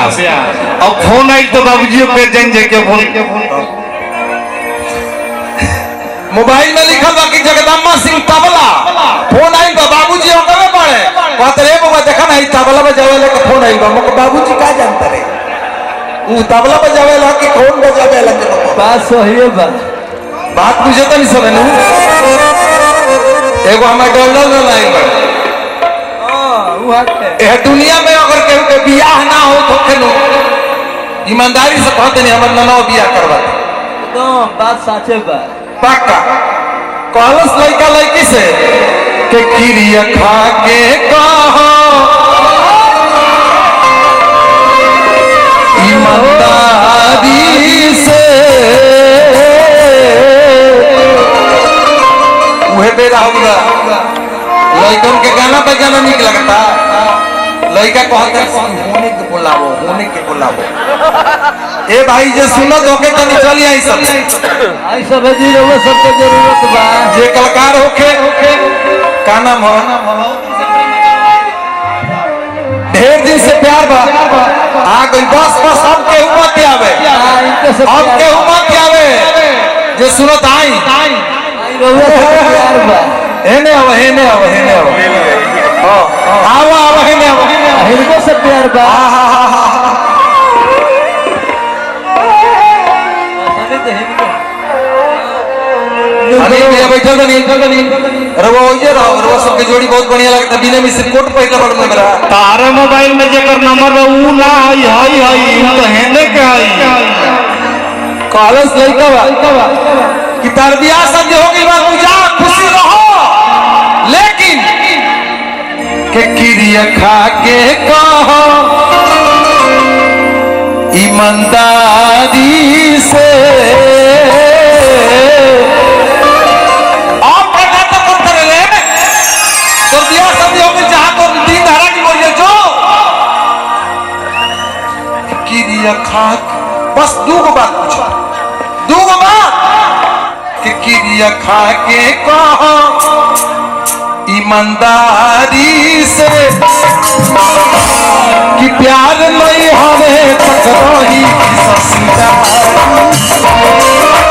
अब फोन आई तो बाबूजी पे जान के फोन मोबाइल में लिखल बा कि जगदम्बा सिंह तबला फोन आई बा बाबूजी ओकरे पड़े कहत रे बाबा देखा ना तबला बजावे ला के फोन आई बा मो बाबूजी का जानता रे ऊ तबला बजावे ला कि कौन बजावे ला बात सही है बात बुझे तो नहीं सबे नु एगो हमार डॉलर ना लाइन बा ए दुनिया में अगर केहू के बियाह ना हो तो केनो ईमानदारी से कहते नहीं हमर ननो बियाह करवा तो बात साचे बा पक्का कहलस लड़का लड़की से के किरिया खा के कहो ईमानदारी से वह बेरा होगा लड़कन के गाना बजाना निक लगता लड़का कहता होने के बुलावो ए भाई जे सुनो धोखे तनी चली आई सब है जी रहो सबके जरूरत बा जे कलाकार होके का नाम हो ढेर दिन से प्यार बा आ गई बस अब के उम्मत आवे अब के उम्मत आवे जे सुनो ताई रहो सबके प्यार बा हेने आओ आओ हेने आओ हिनको से प्यार बा बैठल बनी रवो ये रवो सबके जोड़ी बहुत बढ़िया लगता बिना मिस कोट पहिला बड़ में मेरा तारे मोबाइल में जेकर नंबर बा ऊ ना हई तो हेने के हई कॉलेज लड़का बा कि तार बियाह शादी हो गई बा तू जा खुशी रहो लेकिन के किरिया खा के कहो ईमानदारी से खाक बस दूगो बात पूछो दूगो बात कि किरिया खा के कहो ईमानदारी से कि प्यार नहीं हवे तकराही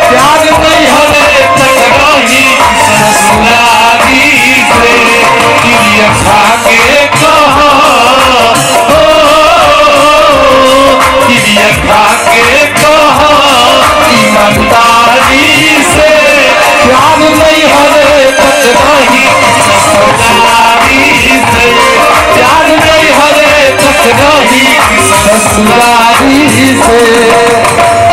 प्यार नहीं हवे तकराही ससुरारी से किरिया खा के कहो खा के कहो ईमानदारी से प्यार नहीं हरे तकराही ससुरारी से प्यार नहीं हरे तकराही ससुरारी से